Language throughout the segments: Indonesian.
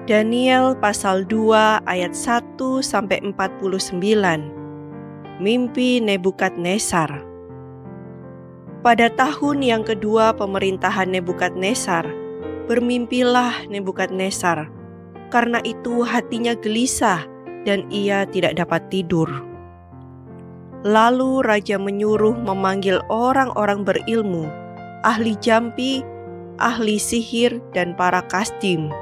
Daniel pasal 2 ayat 1-49. Mimpi Nebukadnezar. Pada tahun yang kedua pemerintahan Nebukadnezar, bermimpilah Nebukadnezar. Karena itu hatinya gelisah dan ia tidak dapat tidur. Lalu raja menyuruh memanggil orang-orang berilmu, ahli jampi, ahli sihir, dan para kasdim,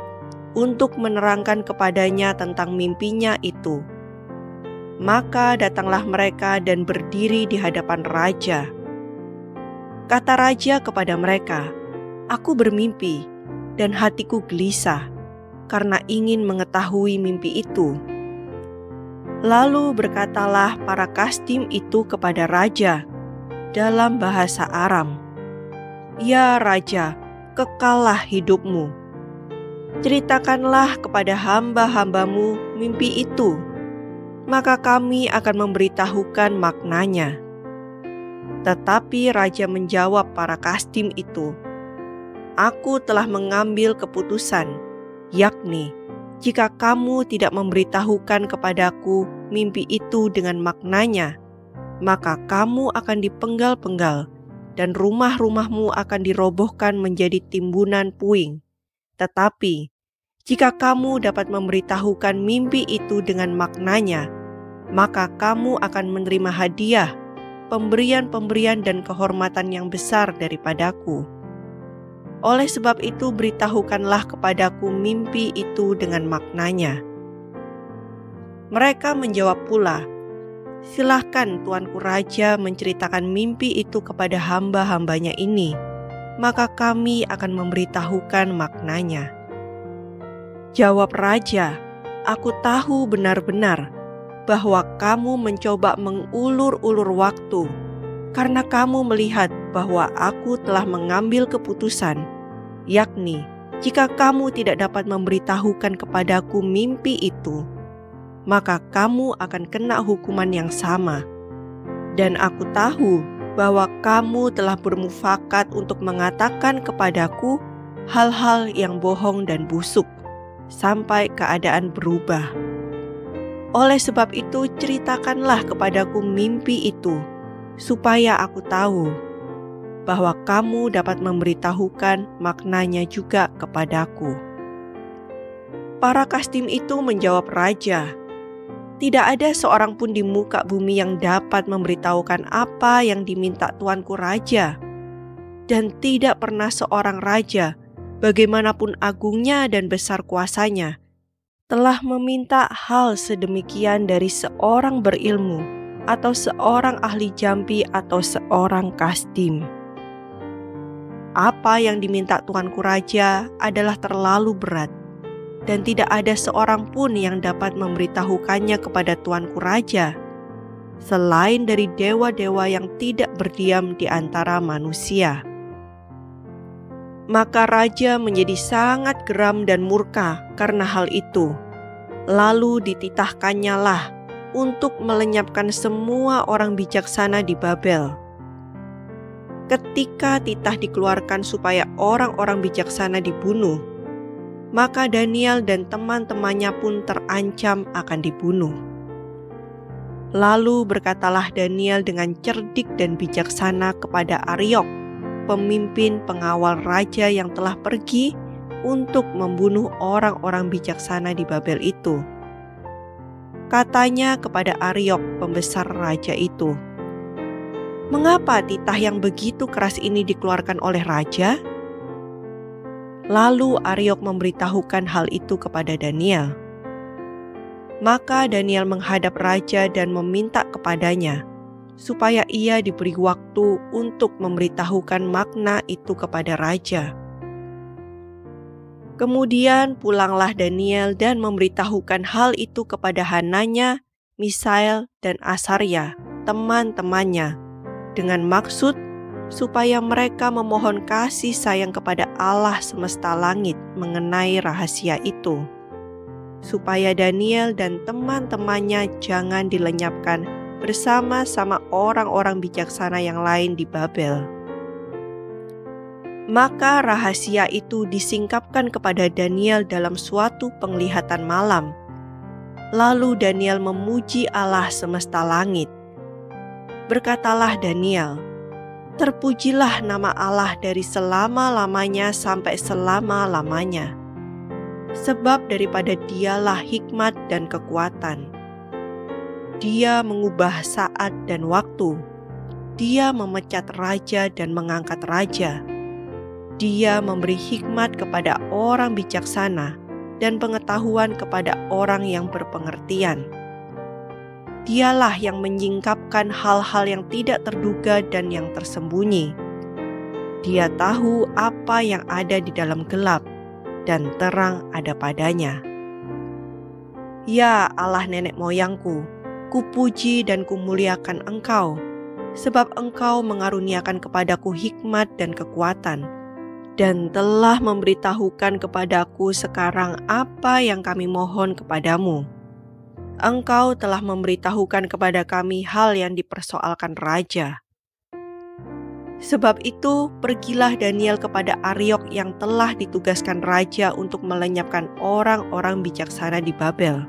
untuk menerangkan kepadanya tentang mimpinya itu. Maka datanglah mereka dan berdiri di hadapan raja. Kata raja kepada mereka, "Aku bermimpi, dan hatiku gelisah, karena ingin mengetahui mimpi itu." Lalu berkatalah para kasdim itu kepada raja dalam bahasa Aram, "Ya raja, kekallah hidupmu. Ceritakanlah kepada hamba-hambamu mimpi itu, maka kami akan memberitahukan maknanya." Tetapi raja menjawab para kasdim itu, "Aku telah mengambil keputusan, yakni jika kamu tidak memberitahukan kepadaku mimpi itu dengan maknanya, maka kamu akan dipenggal-penggal dan rumah-rumahmu akan dirobohkan menjadi timbunan puing. Tetapi jika kamu dapat memberitahukan mimpi itu dengan maknanya, maka kamu akan menerima hadiah, pemberian-pemberian dan kehormatan yang besar daripadaku. Oleh sebab itu beritahukanlah kepadaku mimpi itu dengan maknanya." Mereka menjawab pula, "Silahkan tuanku raja menceritakan mimpi itu kepada hamba-hambanya ini, maka kami akan memberitahukan maknanya." Jawab raja, "Aku tahu benar-benar bahwa kamu mencoba mengulur-ulur waktu, karena kamu melihat bahwa aku telah mengambil keputusan, yakni jika kamu tidak dapat memberitahukan kepadaku mimpi itu, maka kamu akan kena hukuman yang sama. Dan aku tahu bahwa kamu telah bermufakat untuk mengatakan kepadaku hal-hal yang bohong dan busuk, sampai keadaan berubah. Oleh sebab itu ceritakanlah kepadaku mimpi itu, supaya aku tahu bahwa kamu dapat memberitahukan maknanya juga kepadaku." Para kasdim itu menjawab raja, "Tidak ada seorang pun di muka bumi yang dapat memberitahukan apa yang diminta tuanku raja. Dan tidak pernah seorang raja, bagaimanapun agungnya dan besar kuasanya, telah meminta hal sedemikian dari seorang berilmu, atau seorang ahli jampi, atau seorang kasdim. Apa yang diminta tuanku raja adalah terlalu berat, dan tidak ada seorang pun yang dapat memberitahukannya kepada tuanku raja, selain dari dewa-dewa yang tidak berdiam di antara manusia." Maka raja menjadi sangat geram dan murka karena hal itu. Lalu dititahkannya lah untuk melenyapkan semua orang bijaksana di Babel. Ketika titah dikeluarkan supaya orang-orang bijaksana dibunuh, maka Daniel dan teman-temannya pun terancam akan dibunuh. Lalu berkatalah Daniel dengan cerdik dan bijaksana kepada Ariok, pemimpin pengawal raja yang telah pergi untuk membunuh orang-orang bijaksana di Babel itu. Katanya kepada Ariok, pembesar raja itu, "Mengapa titah yang begitu keras ini dikeluarkan oleh raja?" Lalu Ariok memberitahukan hal itu kepada Daniel. Maka Daniel menghadap raja dan meminta kepadanya supaya ia diberi waktu untuk memberitahukan makna itu kepada raja. Kemudian pulanglah Daniel dan memberitahukan hal itu kepada Hananya, Misael, dan Asaria, teman-temannya, dengan maksud supaya mereka memohon kasih sayang kepada Allah semesta langit mengenai rahasia itu, supaya Daniel dan teman-temannya jangan dilenyapkan bersama-sama orang-orang bijaksana yang lain di Babel. Maka rahasia itu disingkapkan kepada Daniel dalam suatu penglihatan malam. Lalu Daniel memuji Allah semesta langit. Berkatalah Daniel, "Terpujilah nama Allah dari selama-lamanya sampai selama-lamanya. Sebab daripada Dialah hikmat dan kekuatan. Dia mengubah saat dan waktu. Dia memecat raja dan mengangkat raja. Dia memberi hikmat kepada orang bijaksana dan pengetahuan kepada orang yang berpengertian. Dialah yang menyingkapkan hal-hal yang tidak terduga dan yang tersembunyi. Dia tahu apa yang ada di dalam gelap, dan terang ada padanya. Ya Allah nenek moyangku, kupuji dan kumuliakan Engkau, sebab Engkau mengaruniakan kepadaku hikmat dan kekuatan, dan telah memberitahukan kepadaku sekarang apa yang kami mohon kepadamu. Engkau telah memberitahukan kepada kami hal yang dipersoalkan raja. Sebab itu, pergilah Daniel kepada Ariok yang telah ditugaskan raja untuk melenyapkan orang-orang bijaksana di Babel.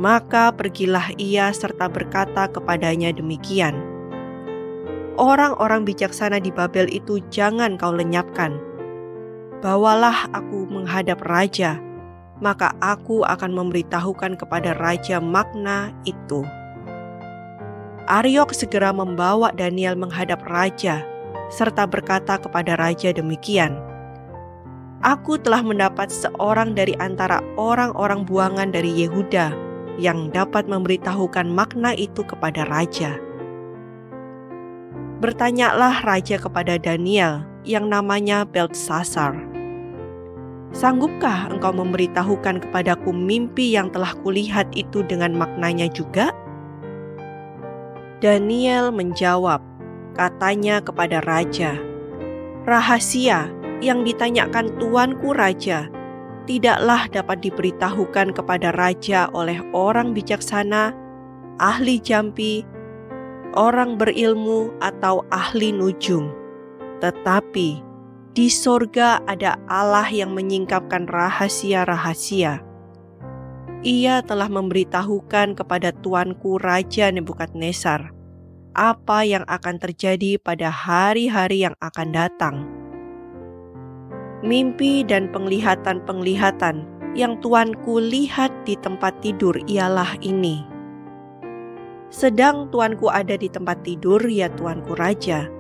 Maka pergilah ia serta berkata kepadanya demikian, orang-orang bijaksana di Babel itu jangan kau lenyapkan. Bawalah aku menghadap raja, maka aku akan memberitahukan kepada raja makna itu. Ariok segera membawa Daniel menghadap raja, serta berkata kepada raja demikian, Aku telah mendapat seorang dari antara orang-orang buangan dari Yehuda yang dapat memberitahukan makna itu kepada raja. Bertanyalah raja kepada Daniel yang namanya Beltsasar, Sanggupkah engkau memberitahukan kepadaku mimpi yang telah kulihat itu dengan maknanya juga? Daniel menjawab, katanya kepada raja, Rahasia yang ditanyakan tuanku raja tidaklah dapat diberitahukan kepada raja oleh orang bijaksana, ahli jampi, orang berilmu atau ahli nujum. Tetapi di sorga ada Allah yang menyingkapkan rahasia-rahasia. Ia telah memberitahukan kepada tuanku Raja Nebukadnezar apa yang akan terjadi pada hari-hari yang akan datang. Mimpi dan penglihatan-penglihatan yang tuanku lihat di tempat tidur ialah ini. Sedang tuanku ada di tempat tidur, ya tuanku Raja,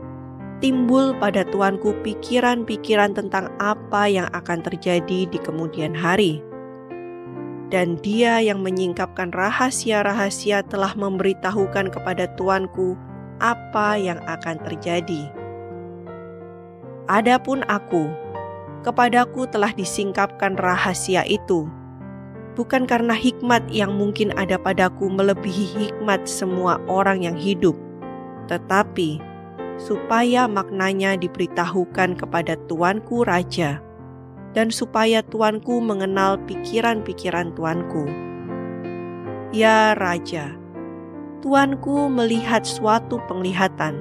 timbul pada tuanku pikiran-pikiran tentang apa yang akan terjadi di kemudian hari. Dan dia yang menyingkapkan rahasia-rahasia telah memberitahukan kepada tuanku apa yang akan terjadi. Adapun aku, kepadaku telah disingkapkan rahasia itu, bukan karena hikmat yang mungkin ada padaku melebihi hikmat semua orang yang hidup, tetapi supaya maknanya diberitahukan kepada tuanku raja, dan supaya tuanku mengenal pikiran-pikiran tuanku. Ya raja, tuanku melihat suatu penglihatan,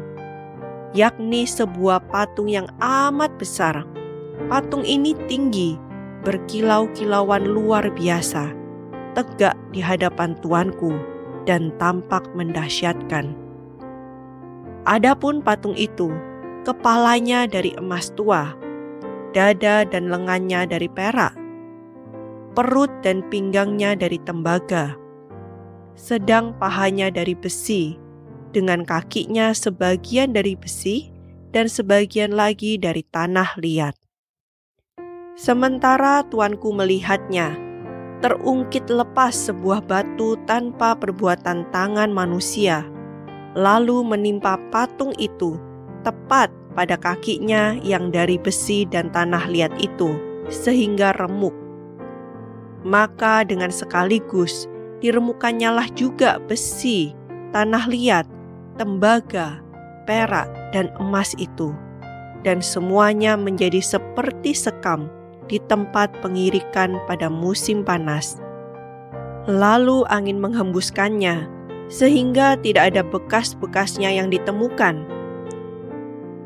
yakni sebuah patung yang amat besar. Patung ini tinggi, berkilau-kilauan luar biasa, tegak di hadapan tuanku, dan tampak mendahsyatkan. Adapun patung itu, kepalanya dari emas tua, dada dan lengannya dari perak, perut dan pinggangnya dari tembaga, sedang pahanya dari besi, dengan kakinya sebagian dari besi dan sebagian lagi dari tanah liat. Sementara tuanku melihatnya, terungkit lepas sebuah batu tanpa perbuatan tangan manusia, lalu menimpa patung itu tepat pada kakinya yang dari besi dan tanah liat itu, sehingga remuk. Maka dengan sekaligus diremukannyalah juga besi, tanah liat, tembaga, perak, dan emas itu, dan semuanya menjadi seperti sekam di tempat pengirikan pada musim panas. Lalu angin menghembuskannya, sehingga tidak ada bekas-bekasnya yang ditemukan.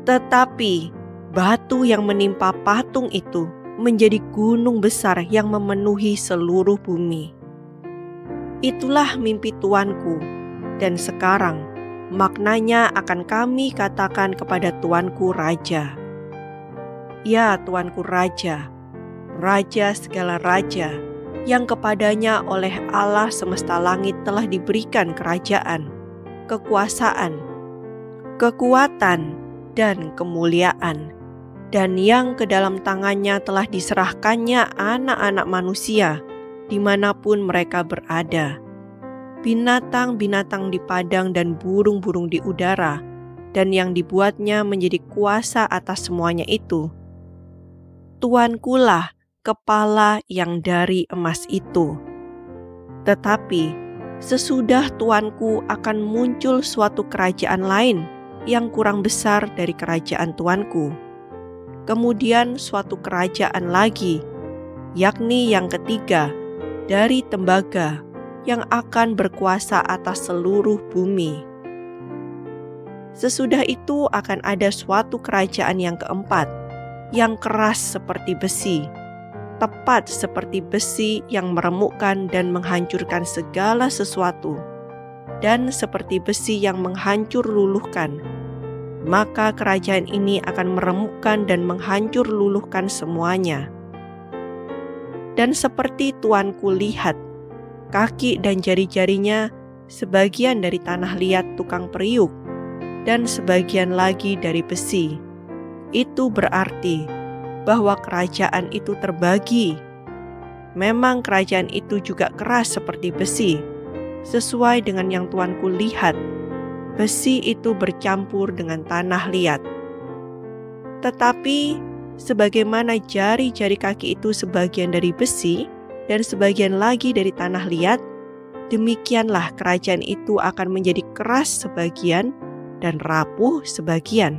Tetapi batu yang menimpa patung itu menjadi gunung besar yang memenuhi seluruh bumi. Itulah mimpi Tuanku, dan sekarang maknanya akan kami katakan kepada Tuanku Raja. Ya Tuanku Raja, Raja segala raja, yang kepadanya oleh Allah semesta langit telah diberikan kerajaan, kekuasaan, kekuatan, dan kemuliaan, dan yang ke dalam tangannya telah diserahkannya anak-anak manusia dimanapun mereka berada, binatang-binatang di padang dan burung-burung di udara, dan yang dibuatnya menjadi kuasa atas semuanya itu. Tuankulah kepala yang dari emas itu. Tetapi sesudah Tuanku akan muncul suatu kerajaan lain yang kurang besar dari kerajaan Tuanku. Kemudian suatu kerajaan lagi, yakni yang ketiga, dari tembaga, yang akan berkuasa atas seluruh bumi. Sesudah itu akan ada suatu kerajaan yang keempat, yang keras seperti besi, tepat seperti besi yang meremukkan dan menghancurkan segala sesuatu, dan seperti besi yang menghancur luluhkan. Maka kerajaan ini akan meremukkan dan menghancur luluhkan semuanya. Dan seperti Tuanku lihat, kaki dan jari-jarinya sebagian dari tanah liat tukang periuk, dan sebagian lagi dari besi. Itu berarti bahwa kerajaan itu terbagi. Memang kerajaan itu juga keras seperti besi, sesuai dengan yang Tuanku lihat. Besi itu bercampur dengan tanah liat. Tetapi sebagaimana jari-jari kaki itu sebagian dari besi dan sebagian lagi dari tanah liat, demikianlah kerajaan itu akan menjadi keras sebagian dan rapuh sebagian.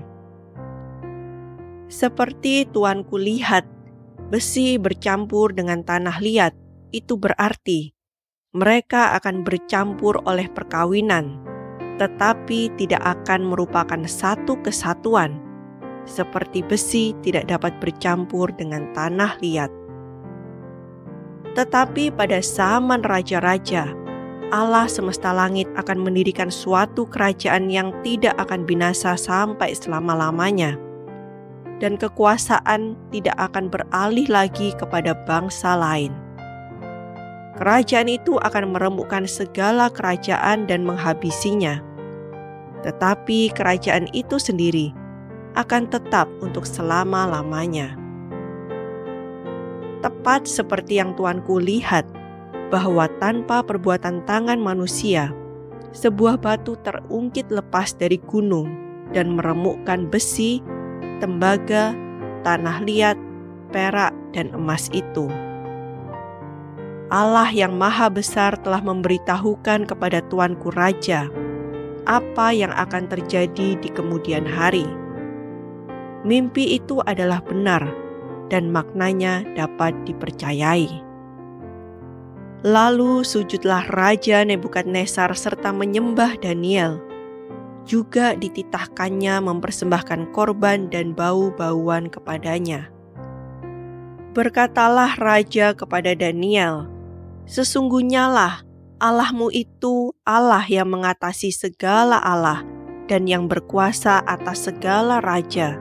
Seperti Tuanku lihat, besi bercampur dengan tanah liat, itu berarti mereka akan bercampur oleh perkawinan, tetapi tidak akan merupakan satu kesatuan, seperti besi tidak dapat bercampur dengan tanah liat. Tetapi pada zaman raja-raja, Allah semesta langit akan mendirikan suatu kerajaan yang tidak akan binasa sampai selama-lamanya, dan kekuasaan tidak akan beralih lagi kepada bangsa lain. Kerajaan itu akan meremukkan segala kerajaan dan menghabisinya. Tetapi kerajaan itu sendiri akan tetap untuk selama-lamanya. Tepat seperti yang Tuanku lihat, bahwa tanpa perbuatan tangan manusia, sebuah batu terungkit lepas dari gunung dan meremukkan besi, tembaga, tanah liat, perak, dan emas itu. Allah yang Maha Besar telah memberitahukan kepada Tuanku Raja apa yang akan terjadi di kemudian hari. Mimpi itu adalah benar dan maknanya dapat dipercayai. Lalu sujudlah Raja Nebukadnezar serta menyembah Daniel. Juga dititahkannya mempersembahkan korban dan bau-bauan kepadanya. Berkatalah Raja kepada Daniel, "Sesungguhnya lah Allahmu itu Allah yang mengatasi segala Allah dan yang berkuasa atas segala raja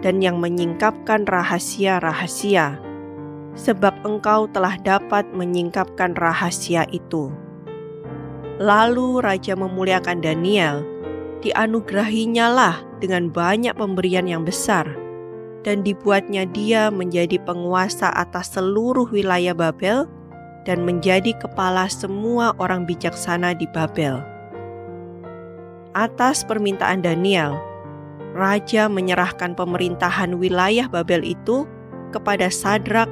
dan yang menyingkapkan rahasia-rahasia, sebab engkau telah dapat menyingkapkan rahasia itu." Lalu Raja memuliakan Daniel. Dianugerahinya lah dengan banyak pemberian yang besar, dan dibuatnya dia menjadi penguasa atas seluruh wilayah Babel dan menjadi kepala semua orang bijaksana di Babel. Atas permintaan Daniel, Raja menyerahkan pemerintahan wilayah Babel itu kepada Sadrak,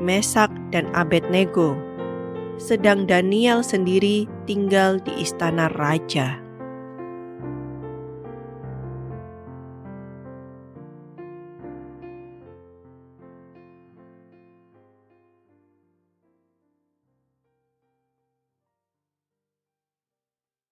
Mesak, dan Abednego, sedang Daniel sendiri tinggal di istana raja.